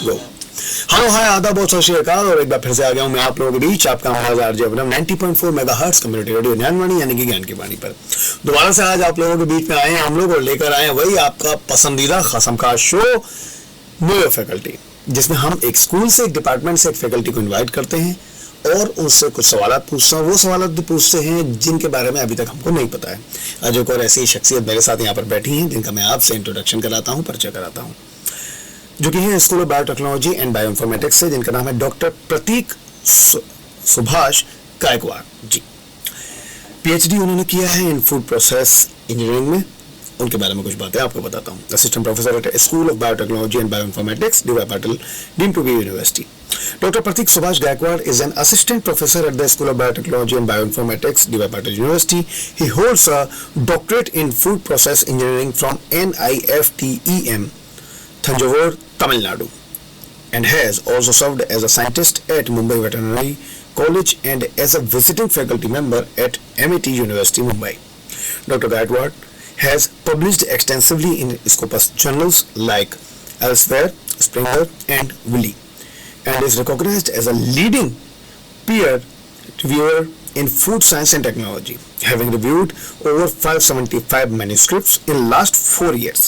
गो। Hello hi आदाब और सत श्री अकाल और एक बार फिर से आ गया हूं मैं आप लोगों के बीच आपका आवाज आरजे अपना 90.4 मेगाहर्ट्ज कम्युनिटी रेडियो ज्ञानवाणी यानी कि ज्ञान की वाणी पर दोबारा से आज आप लोगों के बीच में आए हैं हम लोग और लेकर आए हैं वही आपका पसंदीदा खस्म का शो नो फैकल्टी, जिसमें हम एक स्कूल से एक डिपार्टमेंट से एक फैकल्टी को इन्वाइट करते हैं और उनसे कुछ सवाल पूछते हैं। वो सवाल भी पूछते हैं जिनके बारे में अभी तक हमको नहीं पता है। आज एक और ऐसी शख्सियत मेरे साथ यहाँ पर बैठी हैं जिनका मैं आपसे इंट्रोडक्शन कराता हूँ, परिचय कराता हूँ, जो कि है school of biotechnology and bioinformatics से, जिनका नाम है डॉक्टर प्रतीक सुभाष गायकवाड़ जी। पीएचडी उन्होंने किया है इन फूड प्रोसेस इंजीनियरिंग में। उनके बारे में कुछ बातें आपको बताता हूँ। Assistant professor at school of biotechnology and bioinformatics, DY Patil, deemed to be university. Dr. Pratik Subhash Gaikwad is an assistant professor at the School of Biotechnology and Bioinformatics, DY Patil University. He holds a doctorate in food process engineering from NIFTEM, Thanjavur, Tamil Nadu, and has also served as a scientist at Mumbai Veterinary College and as a visiting faculty member at Amity University, Mumbai. Dr. Gaikwad has published extensively in Scopus journals like Elsevier, Springer, and Wiley, and is recognized as a leading peer reviewer in food science and technology, having reviewed over 575 manuscripts in last 4 years.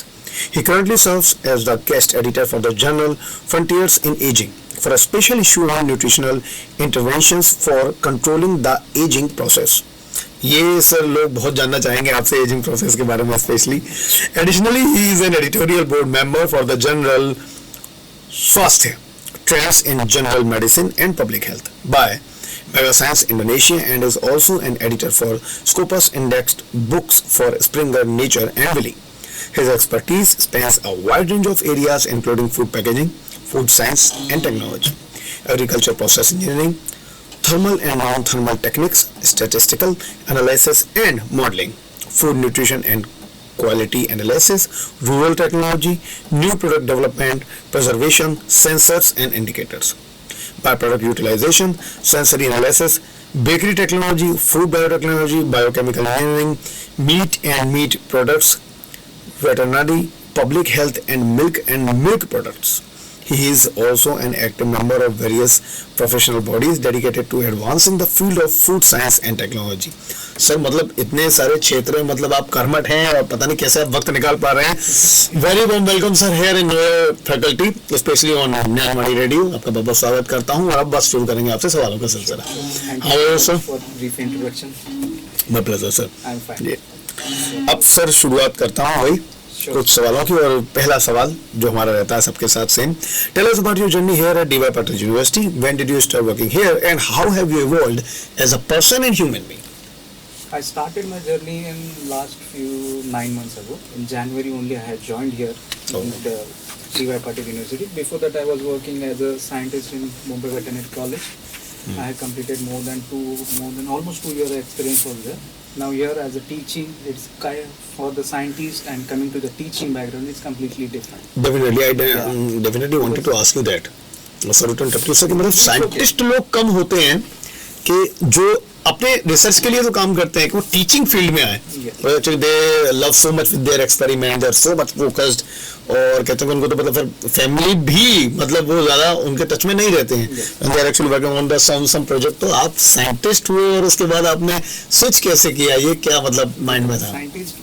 He currently serves as the guest editor for the journal Frontiers in Aging for a special issue on nutritional interventions for controlling the aging process. ये sir लोग बहुत जानना चाहेंगे आपसे ageing process के बारे में specially. Additionally, he is an editorial board member for the journal SVÄSTHYA, Trends in General Medicine and Public Health by Mega Science Indonesia, and is also an editor for Scopus-indexed books for Springer, Nature and Wiley. His expertise spans a wide range of areas including food packaging, food science and technology, agriculture process engineering, thermal and non-thermal techniques, statistical analysis and modeling, food nutrition and quality analysis, rural technology, new product development, preservation, sensors and indicators, byproduct utilization, sensory analysis, bakery technology, food biotechnology, biochemical engineering, meat and meat products, veterinary, public health and milk products. He is also an active member of various professional bodies dedicated to advancing the field of food science and technology. Sir मतलब इतने सारे क्षेत्र में मतलब आप कर्मठ हैं और पता नहीं कैसे आप वक्त निकाल पा रहे हैं। Very warm welcome sir here in faculty, specially on Gyanvani radio. आपका बहुत बहुत स्वागत करता हूँ और अब बस शुरू करेंगे आपसे सवालों का सिलसिला। How are you sir? Brief introduction. My pleasure sir. I am fine. अब सर शुरुआत करता हूँ भाई कुछ सवालों की, और पहला सवाल जो हमारा रहता है सबके साथ same. Tell us about your journey here at DY Patil university. When did you start working here and how have you evolved as a person and human being? I started my journey in last 9 months ago. In January only I had joined here in the DY Patil University. Before that I was working as a scientist in Mumbai Veterinary College. I had completed more than almost 2 years experience was there. Now here as a teaching, it's kind of for the scientist, and coming to the teaching background, it's completely different. Definitely, I definitely wanted to ask you that. Sir तो interrupt से कि मतलब scientist लोग कम होते हैं कि जो अपने रिसर्च के लिए तो काम करते हैं कि वो टीचिंग फील्ड में आए। Actually they love so much with their experiment, they are so much focused, और कहते हैं उनको तो मतलब फिर फैमिली भी मतलब वो ज्यादा उनके टच में नहीं रहते हैं। They are actually working on the some project. तो आप साइंटिस्ट हुए और उसके बाद आपने स्विच कैसे किया, ये क्या मतलब माइंड में था? Scientist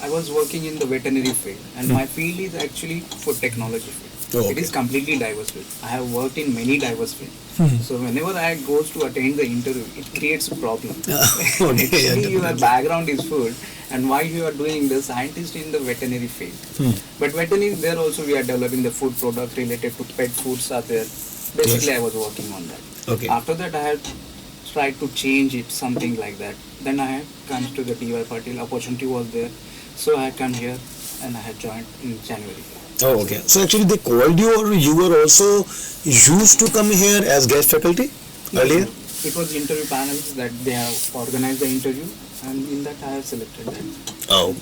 I was working in the veterinary field and my field is actually food technology field. It is completely diverse field. I have worked in many diverse fields. So whenever I goes to attend the interview, it creates a problem. Actually, your background is food, and why you are doing the scientist in the veterinary field. But veterinary, there also we are developing the food product related to pet foods are there. Basically, I was working on that. Okay. After that, I had tried to change it, something like that. Then I had come to the DY Patil. Opportunity was there, so I come here and I had joined in January. Oh, okay. So actually they called you, or you were also used to come here as guest faculty earlier? It was interview panels that they have organized the interview, and in that I have selected that. Oh,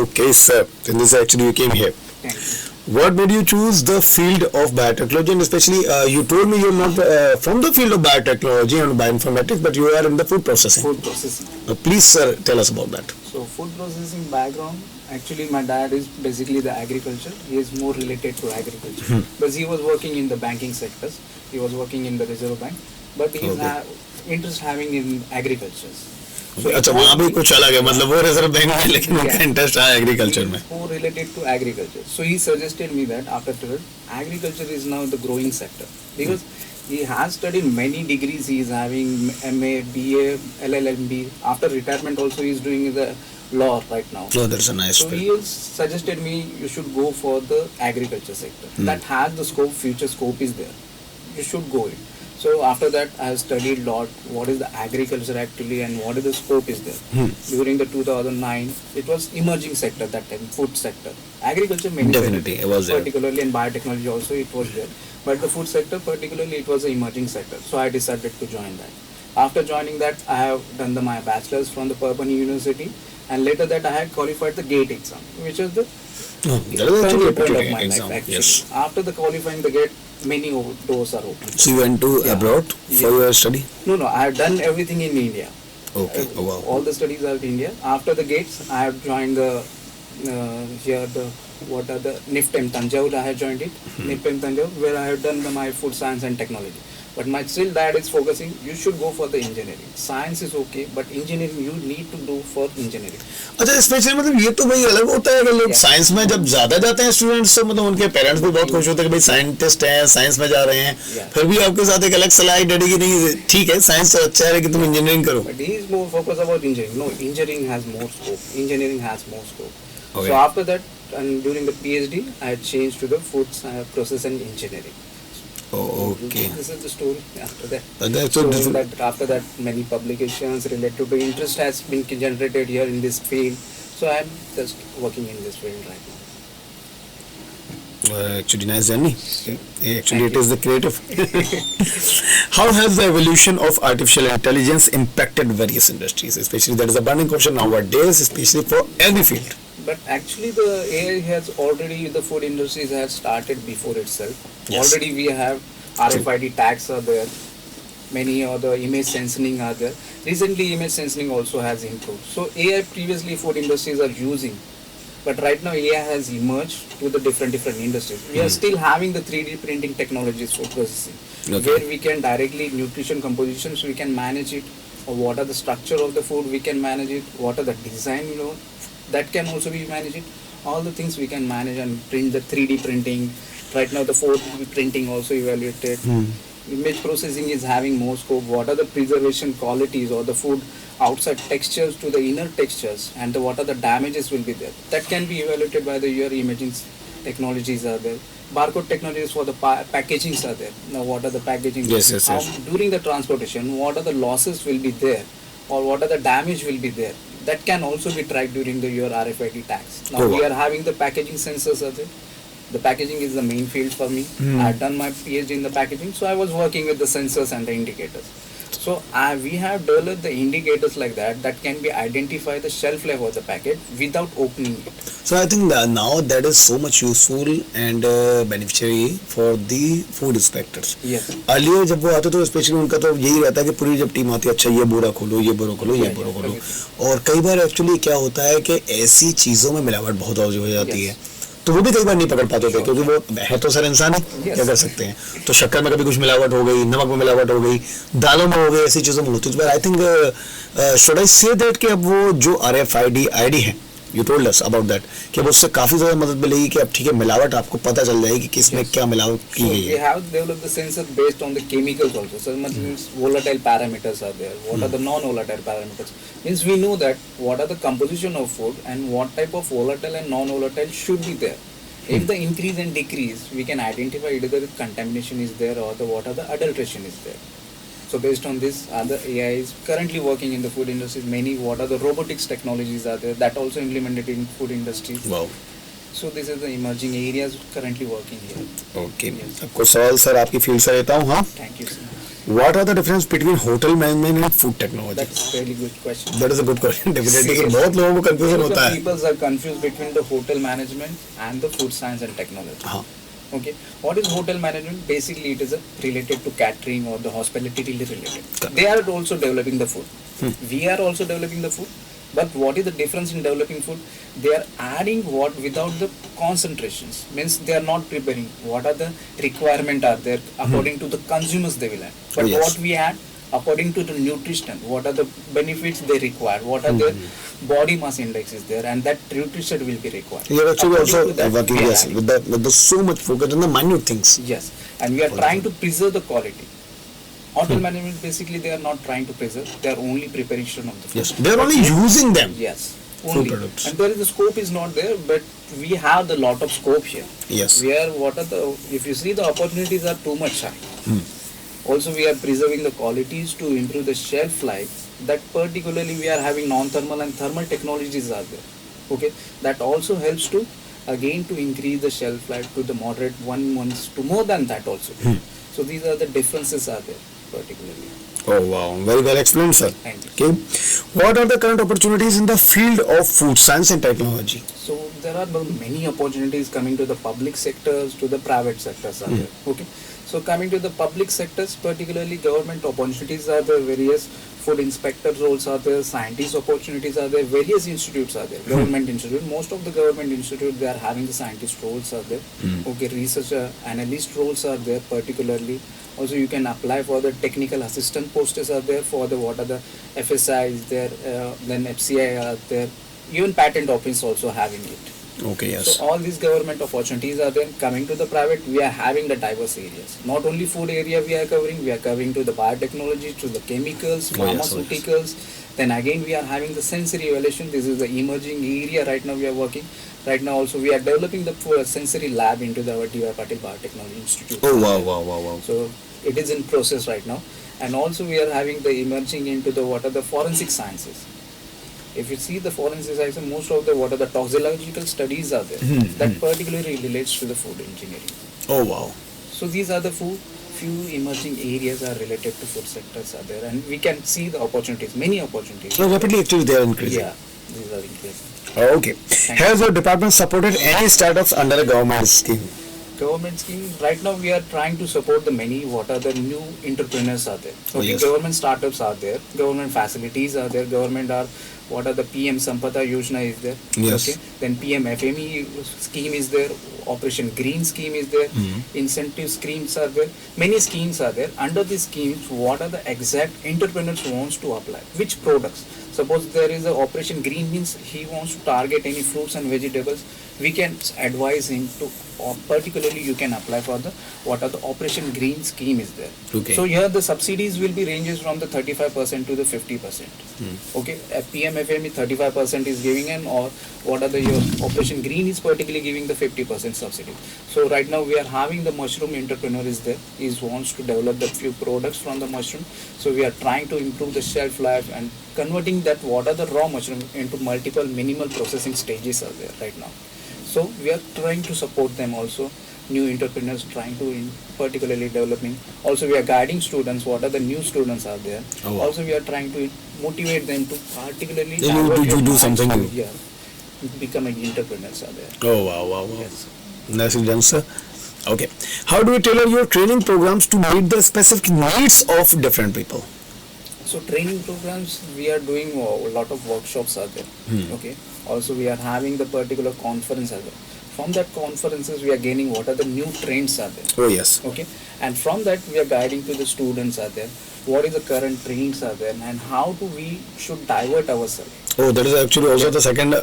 okay, sir. Then this actually you came here. Thank you. What made you choose the field of biotechnology, and especially you told me you're not from the field of biotechnology and bioinformatics, but you are in the food processing. Food processing. Please, sir, tell us about that. So food processing background, Actually, my dad is basically the agriculture. He is more related to agriculture. But he was working in the banking sectors. He was working in the Reserve Bank. But he is interest having in agriculture. अच्छा वहाँ भी कुछ अलग है मतलब वो reserve bank में लेकिन उनका इंटरेस्ट है एग्रीकल्चर में more related to agriculture. So he suggested me that after 12 agriculture is now the growing sector because he has studied many degrees. He is having MA, BA, LLB. After retirement also he is doing the law right now. Oh, that's a nice So he suggested me you should go for the agriculture sector. That has the scope, future scope is there. You should go it. So after that, I have studied lot. What is the agriculture actually, and what is the scope is there? During the 2009, it was emerging sector that time, food sector. Agriculture mainly, definitely, it was particularly there. in biotechnology also it was there. But the food sector, particularly, it was an emerging sector. So I decided to join that. After joining that, I have done my bachelor's from the Parbhani University, and later that I had qualified the GATE exam, which is the turning point of my life actually. Yes. After the qualifying the GATE, many doors are open. So you went to abroad for your study? No, I have done everything in India. Okay, oh wow. All the studies are in India. After the GATES, I have joined the NIFTEM Thanjavur. I have joined it, NIFTEM Thanjavur, where I have done my food science and technology. But my still dad is focusing. You should go for the engineering. Science is okay, but engineering you need to do for engineering. अच्छा specially मतलब ये तो भाई अलग होता है कि लोग साइंस में जब ज्यादा जाते हैं स्टूडेंट्स तो मतलब उनके पेरेंट्स भी बहुत खुश होते हैं कि भाई साइंटिस्ट हैं साइंस में जा रहे हैं फिर भी आपके साथ एक अलग सलाह डैडी की नहीं ठीक है साइंस तो अच्छा है कि तुम इंजीनियरिंग करो. But he is more focused about engineering. No, engineering has more scope. Engineering has more scope. Okay. So after that, and during the PhD, I had changed to the food process and engineering. Oh, okay. This is the story after that. So that after that, many publications related to interest has been generated here in this field. So I am just working in this field right now. Actually, nice journey. Actually, it is the creative. How has the evolution of artificial intelligence impacted various industries? Especially, that is a burning question nowadays, especially for any field. But actually, the AI has already, the food industries has started before itself. Yes. Already we have RFID tags are there. Many other image sensing are there. Recently, image sensing also has improved. So AI previously food industries are using. But right now AI has emerged to the different industries. We are still having the 3D printing technologies for processing. Okay. Where we can directly nutrition compositions, we can manage it. Or what are the structure of the food, we can manage it. What are the design, that can also be managed. All the things we can manage and print the 3D printing. Right now the 4D printing also evaluated. Image processing is having more scope. What are the preservation qualities or the food outside textures to the inner textures and what are the damages will be there. That can be evaluated by your imaging technologies are there. Barcode technologies for the packagings are there. Now what are the packaging? Yes. During the transportation, what are the losses will be there or what are the damage will be there. That can also be tracked during your RFID tags. Now we are having the packaging sensors are there. The packaging is the main field for me. I have done my PhD in the packaging, so I was working with the sensors and the indicators. So we have developed the indicators like that can be identify the shelf life of the packet without opening it. So I think that now that is so much useful and beneficiary for the food inspectors. Yes. Earlier जब वो आते तो specially उनका तो यही रहता है कि पूरी जब टीम आती है अच्छा ये बोरा खोलो ये बोरा खोलो ये बोरा खोलो और कई बार एक्चुअली क्या होता है कि ऐसी चीज़ों में मिलावट बहुत हो जाती है तो वो भी कई बार नहीं पकड़ पाते थे क्योंकि वो है तो सर इंसान है क्या कर सकते हैं तो शक्कर में कभी कुछ मिलावट हो गई नमक में मिलावट हो गई दालों में हो गई ऐसी चीज़ों में होती है I think should I say that कि अब वो जो RFID ID है you told us about that कि अब उससे काफ़ी ज़्यादा मदद मिलेगी कि अब ठीक है मिलावट आपको पता चल जाएगी कि किसमें क्या मिलावट की गई है. We have developed the sensor based on the chemicals also. So means volatile parameters are there. What are the non-volatile parameters? Means we know that what are the composition of food and what type of volatile and non-volatile should be there. If the increase and decrease, we can identify either the contamination is there or what are the adulteration is there. So based on this, other AI is currently working in the food industry. Many what are the robotics technologies are there that also implemented in food industry. Wow. So this is the emerging areas currently working here. Okay. Yes. आपको सवाल sir आपकी field से लेता हूँ हाँ. Thank you so much. What are the difference between hotel management and food technology? That's a really good question. That is a good question. Definitely. Yes. बहुत लोगों को confusion होता है. People are confused between the hotel management and the food science and technology. हाँ. Okay. What is hotel management? Basically, it is related to catering or the hospitality related. They are also developing the food. We are also developing the food. But what is the difference in developing food? They are adding what without the concentrations. Means they are not preparing. What are the requirement are there according to the consumers they will add. But what we add according to the nutrition, what are the benefits they require, what are their body mass index is there, and that nutrition will be required. You are actually also working with the so much focus on the minute things. Yes, and we are trying to preserve the quality. Hotel management, basically they are not trying to preserve, they are only preparation of the food. Yes, they are only using them. Yes, only. And there is the scope is not there, but we have the lot of scope here. Yes. Where what are the, if you see the opportunities are too much high. Also we are preserving the qualities to improve the shelf life, that particularly we are having non-thermal and thermal technologies are there. Okay, that also helps to again to increase the shelf life to the moderate 1 month to more than that also. So these are the differences are there particularly. Oh wow, very well explained, sir. Thank you. Okay, what are the current opportunities in the field of food science and technology? So there are many opportunities coming to the public sectors, to the private sectors are there. Okay, so coming to the public sectors, particularly government opportunities are there, various food inspector roles are there, scientist opportunities are there, various institutes are there, government institute, most of the government institute they are having the scientist roles are there. Okay, researcher, analyst roles are there particularly. Also you can apply for the technical assistant posts are there, for the what are the FSI is there, then FCI are there, even patent office also having it. Okay, yes. So all these government opportunities are there. Coming to the private, we are having the diverse areas. Not only food area we are covering to the biotechnology, to the chemicals, pharmaceuticals. Then again we are having the sensory evaluation. This is the emerging area right now we are working. Right now also we are developing the sensory lab into the Patil Biotechnology Institute. Oh wow. So it is in process right now. And also we are having the emerging into the what are the forensic sciences. If you see the forensic sciences, most of the what are the toxicological studies are there that particularly relates to the food engineering. Oh wow. So these are the few emerging areas are related to food sectors are there, and we can see the opportunities, many opportunities. So rapidly actually they are increasing. Yeah, these are increasing. Okay. Has your department supported any startups under a government scheme? Government scheme, right now we are trying to support the many, what are the new entrepreneurs are there. Okay, government startups are there, government facilities are there, government are, what are the PM Sampada Yojana is there. Yes. Okay, then PM FME scheme is there, Operation Green scheme is there, incentive schemes are there, many schemes are there. Under these schemes, what are the exact entrepreneurs wants to apply, which products? Suppose there is a Operation Green means he wants to target any fruits and vegetables, we can advise him to, or particularly you can apply for the what are the Operation Green scheme is there. Okay. So here the subsidies will be ranges from the 35% to the 50%. Okay, PMFME 35% is giving, and or what are the your Operation Green is particularly giving the 50% subsidy. So right now we are having the mushroom entrepreneur is there. He wants to develop the few products from the mushroom. So we are trying to improve the shelf life and converting that what are the raw mushroom into multiple minimal processing stages are there right now. So we are trying to support them also, new entrepreneurs trying to particularly developing. Also we are guiding students, what are the new students are there. Oh, wow. Also we are trying to motivate them to particularly do something new. Yeah, becoming entrepreneurs are there. Oh wow. Yes. Nicely done, sir. Okay. How do you tailor your training programs to meet the specific needs of different people? So training programs, we are doing a lot of workshops are there. Okay. Also we are having the particular conference are there. From that conferences we are gaining what are the new trends are there. Oh yes. Okay. And from that we are guiding to the students are there. What is the current trends are there and how do we should divert ourselves. Oh, that is actually also the second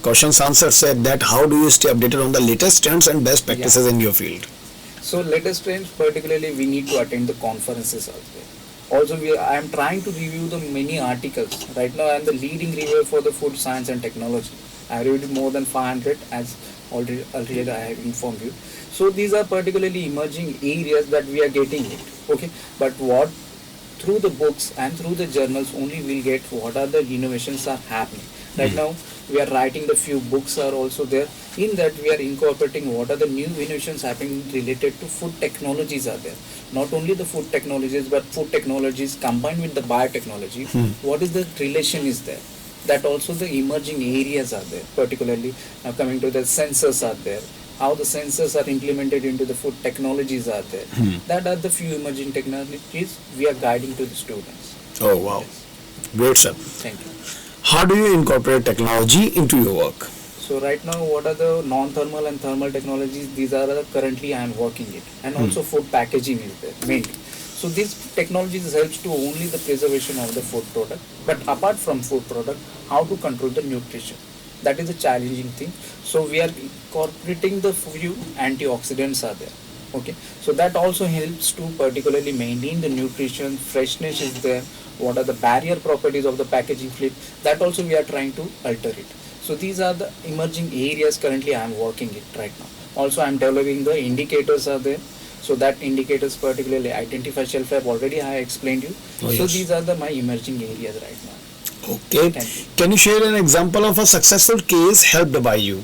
question's answer said that how do you stay updated on the latest trends and best practices in your field? So latest trends, particularly we need to attend the conferences out there. Also, I am trying to review the many articles. Right now, I am the leading reviewer for the food science and technology. I reviewed more than 500 as already I have informed you. So these are particularly emerging areas that we are getting it. Okay, but what through the books and through the journals only we'll get what are the innovations are happening. Right now, we are writing the few books are also there. In that, we are incorporating what are the new innovations happening related to food technologies are there. Not only the food technologies, but food technologies combined with the biotechnology. What is the relation is there? That also the emerging areas are there. Particularly now coming to the sensors are there. How the sensors are implemented into the food technologies are there. That are the few emerging technologies we are guiding to the students. Oh wow, great sir. Thank you. how do you incorporate technology into your work? So right now, what are the non-thermal and thermal technologies? These are the currently I am working it, and also food packaging is there mainly. So these technologies helps to only the preservation of the food product, but apart from food product, how to control the nutrition. That is a challenging thing. So we are incorporating the few antioxidants are there. Okay, so that also helps to particularly maintain the nutrition, freshness is there. What are the barrier properties of the packaging film? That also we are trying to alter it. So these are the emerging areas currently I am working it right now. Also I am developing the indicators are there. So that indicators particularly identify shelf life already I explained you. Oh, so yes. these are the my emerging areas right now. Okay. Can you share an example of a successful case helped by you?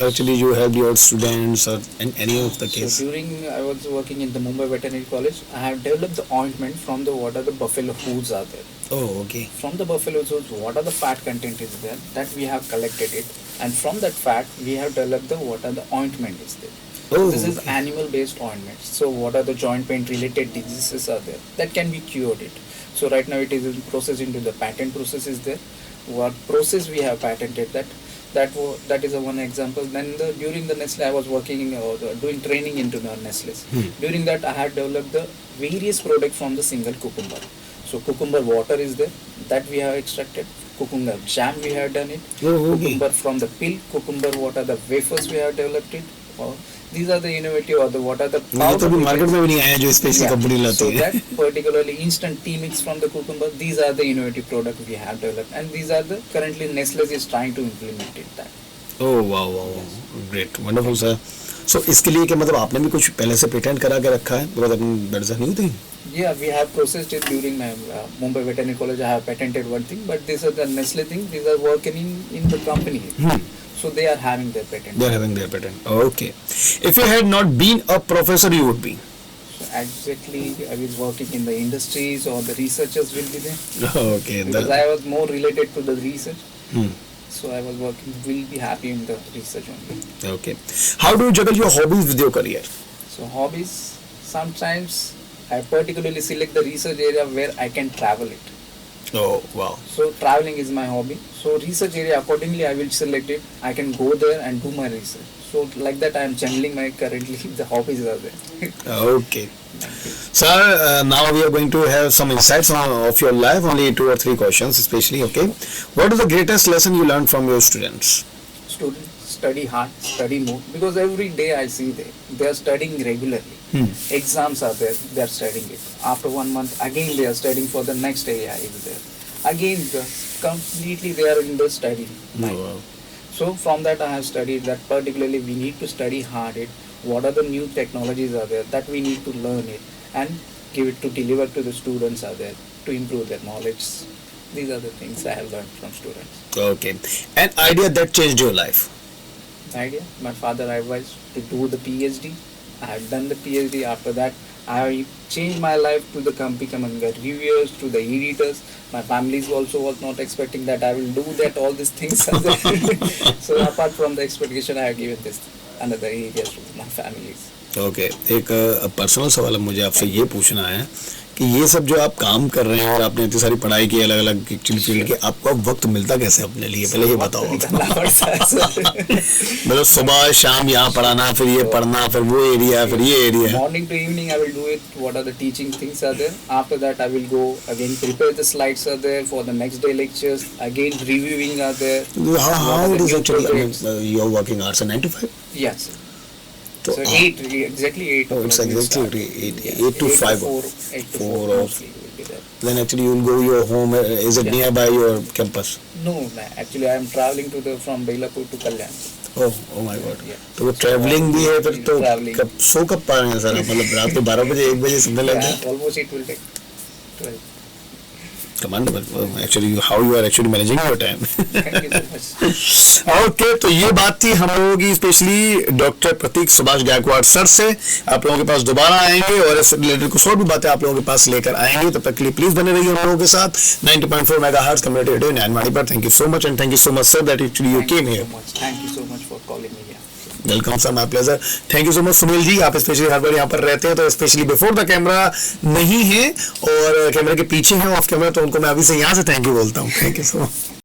Actually, you helped your students or in any of the case. So during I was working in the Mumbai Veterinary College, I have developed the ointment from the what are the buffalo hooves are there. Oh, okay. From the buffalo hooves, what are the fat content is there that we have collected it, and from that fat we have developed the what are the ointment is there. Oh, This is okay. animal based ointment. So what are the joint pain related diseases are there that can be cured it. So right now it is in process into the patent process is there. What process we have patented that is a one example. Then during the Nestle I was working doing training into the Nestle. During that I had developed the various products from the single cucumber. So cucumber water is there that we have extracted. Cucumber jam we have done it. Oh, okay. Cucumber from the pill, cucumber what are the wafers we have developed it. These are the innovative or the what are the ये तो अभी market में भी नहीं आया जो special company लाती so है. that particularly instant tea mix from the cucumber, these are the innovative product we have developed, and these are the currently Nestle is trying to implement it that. Oh wow, great, wonderful sir. So इसके लिए क्या मतलब आपने भी कुछ पहले से patent करा के रखा है? because अपनी बेटा नहीं होती. Yeah, we have processed it during my Mumbai Veterinary College. I have patented one thing, but these are the Nestle thing. These are working in the company. So they are having their patent. They are having their patent. Okay. If you had not been a professor, you would be. So exactly, I was working in the industries or the researchers will be there. Okay. Because I was more related to the research. So I was working, will be happy in the research only. Okay. How do you juggle your hobbies with your career? So hobbies, sometimes I particularly select the research area where I can travel it. Oh wow. So traveling is my hobby. So research area accordingly I will select it. I can go there and do my research. So like that I am channeling my currently the hobbies are there. Okay. Sir, now we are going to have some insights of your life. Only 2 or 3 questions, especially. Okay. What is the greatest lesson you learned from your students? Students study hard, study more, because every day I see they are studying regularly. Exams are there, they are studying it. After 1 month, again they are studying for the next area is there. Again, completely they are in the study. Wow. So from that I have studied that particularly we need to study hard it. What are the new technologies are there that we need to learn it and give it to deliver to the students are there to improve their knowledge. These are the things I have learned from students. Okay. An idea that changed your life? Idea. My father advised to do the PhD. I have done the PhD. After that, I changed my life to the becoming the reviewers, to the editors. My family also was not expecting that I will do that. All these things are there. So apart from the expectation, I have given this another areas to my families. Okay. एक personal सवाल है मुझे आपसे ये पूछना है कि ये सब जो आप काम कर रहे हैं और आपने इतनी सारी पढ़ाई की अलग अलग फील्ड के, आपको अब वक्त मिलता कैसे अपने लिए, पहले ये बताओ. मतलब सुबह शाम यहाँ पढ़ाना, फिर ये पढ़ना, फिर वो एरिया, फिर ये area. Morning to evening I will do it. What are the teaching things are there. After that I will go again prepare the slides are there for the next day lectures. Again reviewing are there. How it is actually? I mean, your working hours are 9 to 5? Yes. So 8, exactly 8. Oh, it's exactly 8 to 5. 8 to 4 mostly will be there. Then actually you will go your home. Is it nearby your campus? No, actually I am traveling from Belapur to Kalyan. Oh my God. Yeah. तो वो travelling भी है, फिर तो Traveling. कब पा रहे हैं सर? मतलब रात को 12 बजे 1 बजे सोने लगे. Almost it will take 12. Come on, actually how you are actually managing your time. Thank you so much. Okay, तो ये बात थी हम लोगों की स्पेशली डॉक्टर प्रतीक सुभाष गायकवाड़ सर से. आप लोगों के पास दोबारा आएंगे और इससे रिलेटेड कुछ और भी बातें आप लोगों के पास लेकर आएंगे. तब तक के लिए प्लीज बने रहिए हम लोगों के साथ 90.4 मेगाहर्ट्ज कम्युनिटी रेडियो नैनवाड़ी पर. Thank you so much and thank you so much sir that actually you came here. Thank you so much for calling me here. Welcome sir, my pleasure. Thank you so much Sunil ji. आप specially हर बार यहाँ पर रहते हैं, तो specially before the camera नहीं है और कैमरे के पीछे हैं ऑफ कैमरा, तो उनको मैं अभी से यहाँ से थैंक यू बोलता हूँ. Thank you so much.